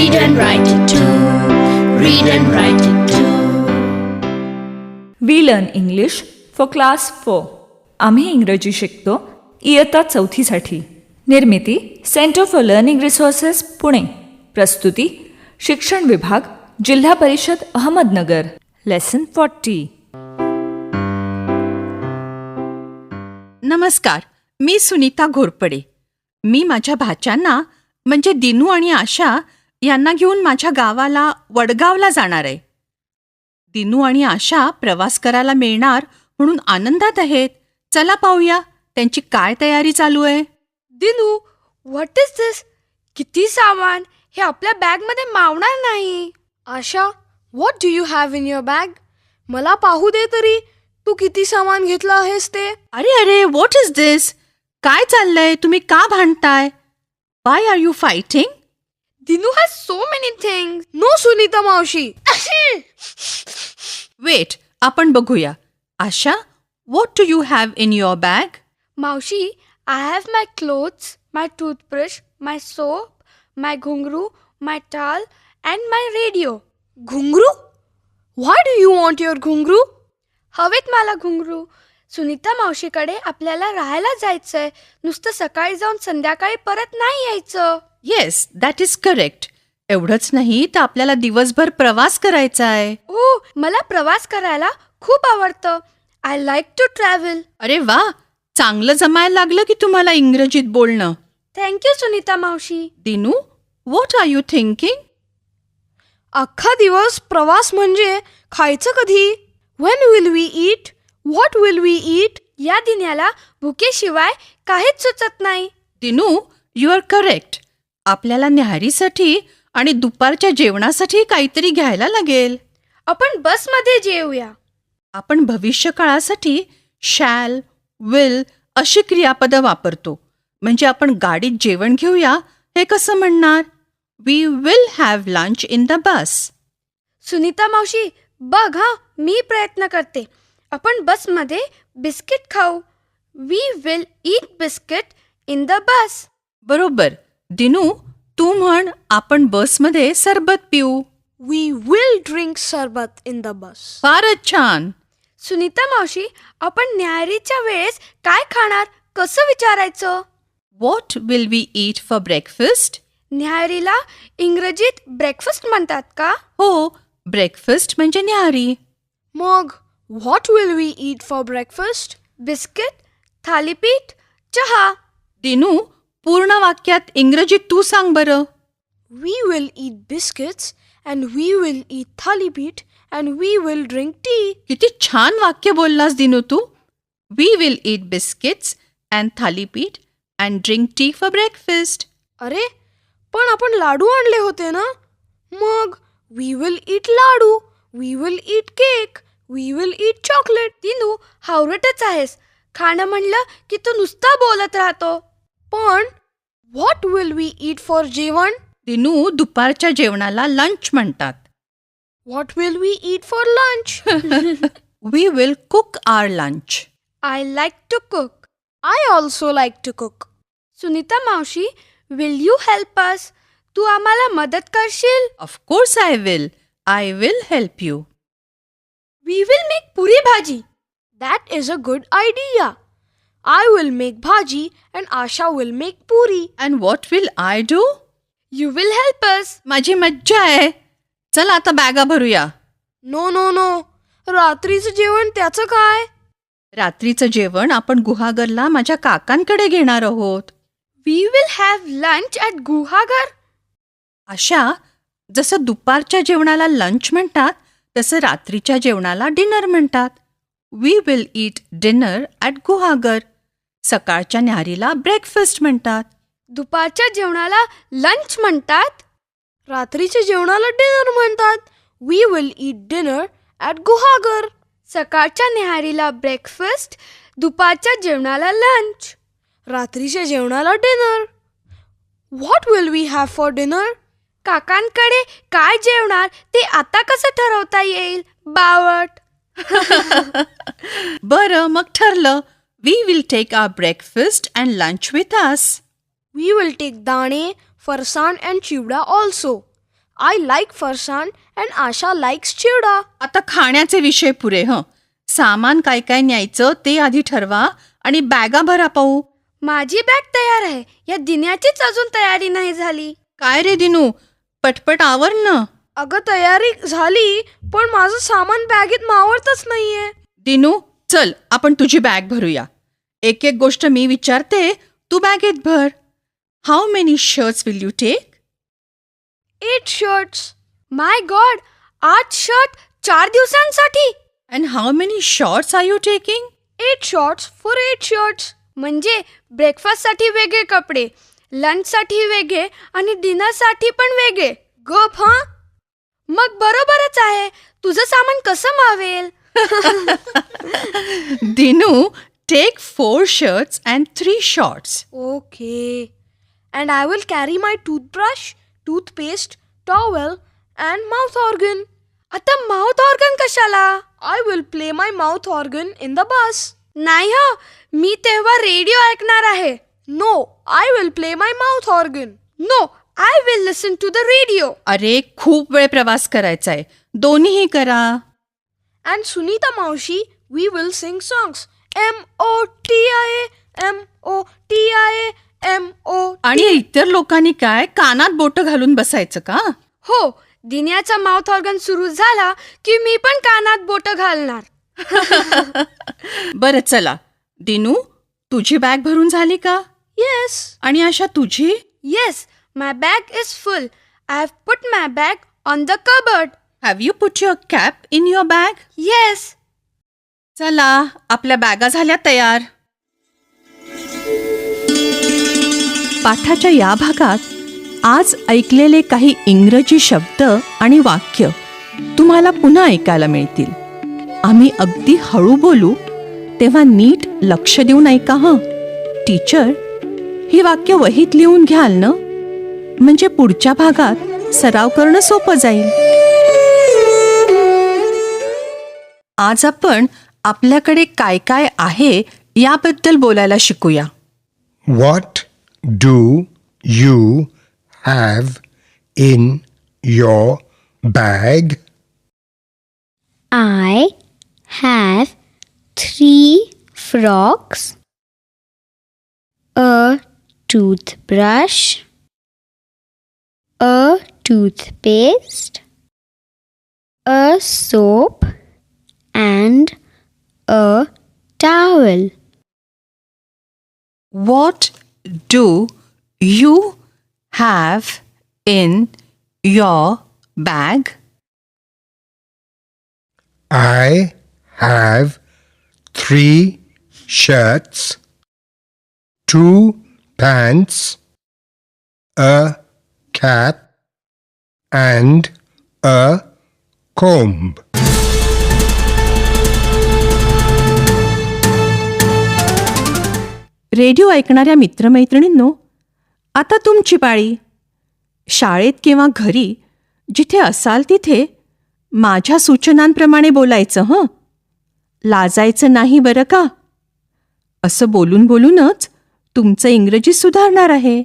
Read and write it too. Read and write it too. We learn English for class 4. आम्ही इंग्रजी शिकतो इयत्ता 4साठी. निर्मिती centre for learning resources Pune. प्रस्तुती शिक्षण विभाग, जिल्हा परिषद अहमदनगर. लेसन 40. नमस्कार, मी सुनीता घोरपडे. मी माझ्या भाच्यांना म्हणजे दिनू आणि आशा यांना घेऊन माझ्या गावाला वडगावला जाणार आहे. दिनू आणि आशा प्रवास करायला मिळणार म्हणून आनंदात आहेत. चला पाहूया त्यांची काय तयारी चालू आहे. Dinu, what is this? किती सामान, हे आपल्या बॅगमध्ये मावणार नाही. Asha, what do you have in your bag? मला पाहू दे तरी तू किती सामान घेतलं आहेस ते. अरे अरे, व्हॉट इज दिस? काय चाललंय? तुम्ही का भांडताय? Why are you fighting? Dinu has so many things. No Sunita मावशी. वेट, आपण बघूया. Asha, what do you have in your bag? मावशी, I have my clothes, my toothbrush, my soap, my घुंगरू, my towel and my radio. घुंगरू? Why do you want your घुंगरू? हवेत मला घुंगरू. सुनीता मावशीकडे आपल्याला राहायला जायचंय. नुसतं सकाळी जाऊन संध्याकाळी परत नाही यायचं. Yes, that is correct. एवढंच नाही तर आपल्याला दिवसभर प्रवास करायचा आहे. हो, मला प्रवास करायला खूप आवडतं. I like to travel. अरे वा, चांगलं जमायला लागलं की तुम्हाला इंग्रजीत बोलणं. थँक्यू सुनीता मावशी. Dinu, what are you thinking? अख्खा दिवस प्रवास म्हणजे खायचं कधी? When will we eat? What will we eat? या दिन्याला भुकेशिवाय काहीच सुचत नाही. Dinu, you are correct. आपल्याला न्याहारीसाठी आणि दुपारच्या जेवणासाठी काहीतरी घ्यायला लागेल. आपण बसमध्ये जेवूया. आपण भविष्यकाळासाठी शॅल, विल अशी क्रियापदं वापरतो. म्हणजे आपण गाडीत जेवण घेऊया हे कसं म्हणणार? We will have lunch in the bus. Sunita मावशी, बघ हा, मी प्रयत्न करते. आपण बसमध्ये बिस्किट खाऊ. We will eat biscuit in the bus. बरोबर. दिनू, तू म्हण, आपण बसमध्ये सरबत पिऊ. We will drink sharbat in the bus. फारच छान. सुनीता मावशी, आपण न्याहारीच्या वेळेस काय खाणार कसं विचारायचं? What will we eat for breakfast? न्याहारीला इंग्रजीत ब्रेकफास्ट म्हणतात का? हो, ब्रेकफास्ट म्हणजे न्याहारी. मग what will we eat for breakfast? Biscuit, थालीपीठ, चहा. दिनू, पूर्ण वाक्यात इंग्रजीत तू सांग बरं. We will eat biscuits and we will eat thalipeeth and we will drink tea. किती छान वाक्य बोललास दिनू तू. We will eat biscuits and thalipeeth and drink tea for breakfast. अरे, पण आपण लाडू आणले होते ना? मग we will eat laddu, we will eat cake, we will eat chocolate. Dinu, हावरटच आहेस. खाणं म्हणलं की तू नुसता बोलत राहतो. पण what will we eat for jevan? Dinu, दुपारच्या जेवणाला लंच म्हणतात. What will we eat for lunch? We will cook our lunch. I like to cook. I also like to cook. Sunita मावशी, विल यू हेल्प अस? तू आम्हाला मदत करशील? Of course I will. I will help you. We will make puri bhaji. That is a good idea. I will make bhaji and Asha will make puri. And what will I do? You will help us. माझी मज्जा आहे. चल आता बॅगा भरूया. No, no, no. रात्रीचं जेवण त्याचं काय? रात्रीचं जेवण आपण गुहागरला माझ्या काकांकडे घेणार आहोत. We will have lunch at Guhagar. अशा, जसं दुपारच्या जेवणाला लंच म्हणतात तसं रात्रीच्या जेवणाला डिनर म्हणतात. We will eat dinner at Guhagar. सकाळच्या न्याहारीला ब्रेकफास्ट म्हणतात. दुपारच्या जेवणाला लंच म्हणतात. रात्रीच्या जेवणाला डिनर म्हणतात. We will eat dinner at Guhagar. सकाळच्या न्याहारीला ब्रेकफास्ट, दुपारच्या जेवणाला लंच, रात्रीच्या जेवणाला dinner. What will we have for dinner? काकांकडे काय जेवणार ते आता कसं ठरवता येईल? बावट. बरं, मग ठरलं. We will take our breakfast and lunch with us. We will take दाणे, फरसाण and chivda also. I like farsan and Asha likes chivda. आता खाण्याचे विषय पुरे. सामान काय काय न्यायचं ते आधी ठरवा आणि बॅगा भरा पाहू. माझी बॅग तयार आहे. या दिन्याचीच अजून तयारी नाही झाली. काय रे दिनू, पटपट आवर ना. अगं तयारी झाली, पण माझं सामान बॅगेत मावळतच नाहीये. दिनू, चल आपण तुझी बॅग भरूया. एक एक गोष्ट मी विचारते, तू बॅगेत भर. How many shirts will you take? 8 shirts. My god, 8 shirt 4 दिवसांसाठी. And how many shorts are you taking? 8 shorts for 8 shirts. म्हणजे ब्रेकफास्टसाठी वेगळे कपडे, लंचसाठी वेगळे आणि डिनरसाठी पण वेगळे. गप हां. मग बरोबरच आहे. तुझं सामान कसं मावेल? Dinu, take 4 shirts and 3 shorts. Okay. And I will carry my toothbrush, toothpaste, towel and mouth organ. आता mouth organ कशाला? I will play my mouth organ in the bus. नाही हा, मी तेव्हा रेडिओ ऐकणार आहे. No, I will play my mouth organ. No, I will listen to the radio. अरे, खूप वेळ प्रवास करायचा आहे. दोन्हीही करा. And Sunita Maushi, we will sing songs. M-O-T-I-A, M-O-T-I-A, M-O-T-I-A. आणि इतर लोकांनी काय कानात बोटं घालून बसायचं का? हो, दिन्याचा माउथ ऑर्गन सुरू झाला की मी पण कानात बोटं घालणार. बरं चला. दिनू, तुझी बॅग भरून झाली का? येस. आणि आशा तुझी? Yes, my bag is full. I have put my bag on the cupboard. Have you put your cap in your bag? Yes. चला, आपल्या बॅगा झाल्या तयार. पाठाच्या या भागात आज ऐकलेले काही इंग्रजी शब्द आणि वाक्य तुम्हाला पुन्हा ऐकायला मिळतील. आम्ही अगदी हळू बोलू, तेव्हा नीट लक्ष देऊन ऐका हं. टीचर, ही वाक्य वहीत लिहून घ्याल ना? म्हणजे पुढच्या भागात सराव करणं सोपं जाईल. आज आपण आपल्याकडे काय काय आहे याबद्दल बोलायला शिकूया. What do you have in your bag? I have 3 frocks, a toothbrush, a toothpaste, a soap, and a towel. What do you have in your bag? I have 3 shirts, 2 pants, a cap, and a comb. Radio ऐकणाऱ्या मित्रमैत्रिणींनो, आता तुमची पाळी. शाळेत किंवा घरी जिथे असाल तिथे माझ्या सूचनांप्रमाणे बोलायचं हं. लाजायचं नाही बरं का. असं बोलून बोलूनच तुमचं इंग्रजी सुधारणार आहे.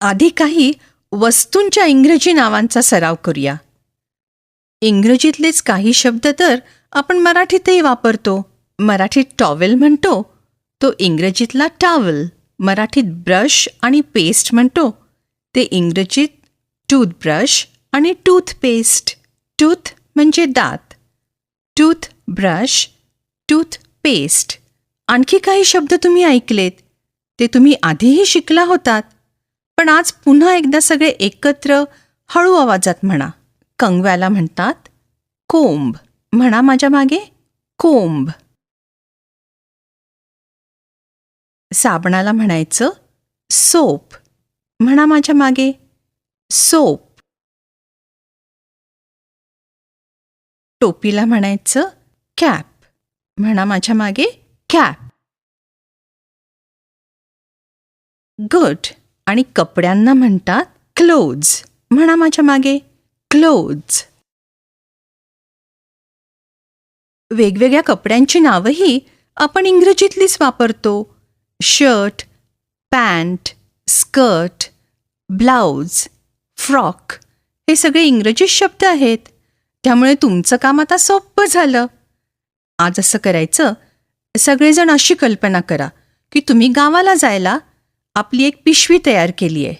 आधी काही वस्तूंच्या इंग्रजी नावांचा सराव करूया. इंग्रजीतलेच काही शब्द तर आपण मराठीतही वापरतो. मराठीत टॉवेल म्हणतो, तो इंग्रजीतला टावल. मराठीत ब्रश आणि पेस्ट म्हणतो, ते इंग्रजीत टूथब्रश आणि टूथपेस्ट. टूथ म्हणजे दात, टूथब्रश, टूथपेस्ट. आणखी काही शब्द तुम्ही ऐकलेत, ते तुम्ही आधीही शिकला होतात, पण आज पुन्हा एकदा सगळे एकत्र हळू आवाजात म्हणा. कंगव्याला म्हणतात कोंब. म्हणा माझ्या मागे, कोंब. साबणाला म्हणायचं सोप. म्हणा माझ्या मागे, सोप. टोपीला म्हणायचं कॅप. म्हणा माझ्या मागे, कॅप. गुड. आणि कपड्यांना म्हणतात क्लोथ्स. म्हणा माझ्या मागे, क्लोथ्स. वेगवेगळ्या कपड्यांची नावंही आपण इंग्रजीतलीच वापरतो. Shirt, pant, skirt, blouse, frock हे सगळे इंग्रजी शब्द आहेत. त्यामुळे तुमचं काम आता सोपं झालं. आज असं करायचं, सगळेजण अशी कल्पना करा की तुम्ही गावाला जायला आपली एक पिशवी तयार केली आहे.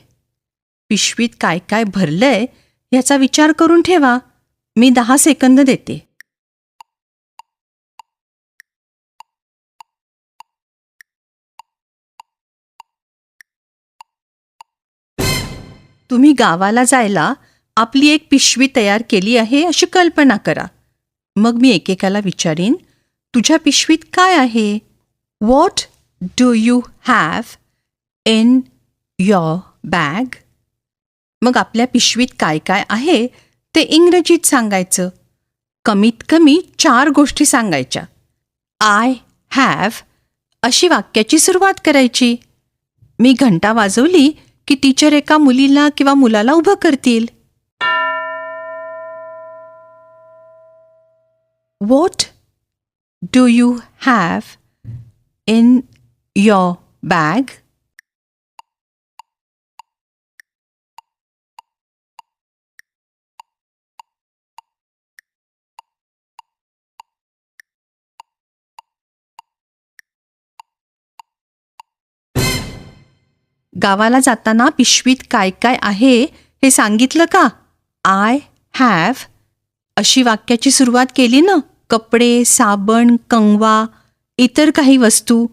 पिशवीत काय काय भरलंय याचा विचार करून ठेवा. मी 10 सेकंद देते. तुम्ही गावाला जायला आपली एक पिशवी तयार केली आहे अशी कल्पना करा. मग मी एकेकाला विचारीन, तुझ्या पिशवीत काय आहे? What do you have in your bag? मग आपल्या पिशवीत काय काय आहे ते इंग्रजीत सांगायचं. कमीत कमी 4 गोष्टी सांगायच्या. आय हॅव अशी वाक्याची सुरुवात करायची. मी घंटा वाजवली की टीचर एका मुलीला किंवा मुलाला उभं करतील. What do you have in your bag? गावाला जाताना पिशवीत काय काय आहे हे सांगितलं का? आय हॅव अशी वाक्याची सुरुवात केली ना. कपडे, साबण, कंगवा, इतर काही वस्तू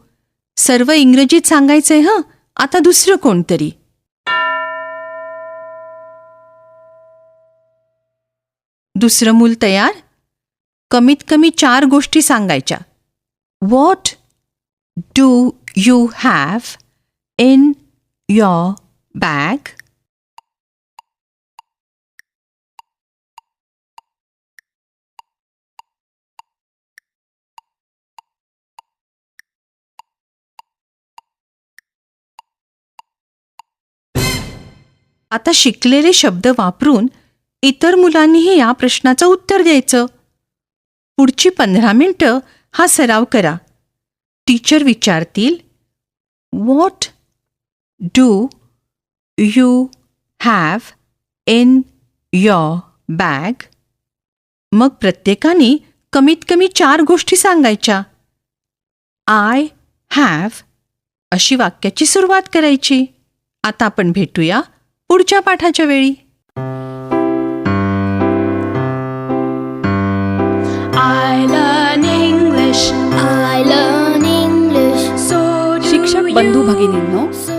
सर्व इंग्रजीत सांगायचंय हं. आता दुसरं कोणतरी. दुसरं मूल तयार? कमीत कमी 4 गोष्टी सांगायच्या. What do you have in your bag? आता शिकलेले शब्द वापरून इतर मुलांनीही या प्रश्नाचं उत्तर द्यायचं. पुढची 15 मिनिटं हा सराव करा. टीचर विचारतील, what do you have in your bag? मग प्रत्येकाने कमीत कमी 4 गोष्टी सांगायच्या. आय हॅव अशी वाक्याची सुरुवात करायची. आता आपण भेटूया पुढच्या पाठाच्या वेळी. I learn English. I learn English. So do शिक्षक you. बंधू भगिनींनो, So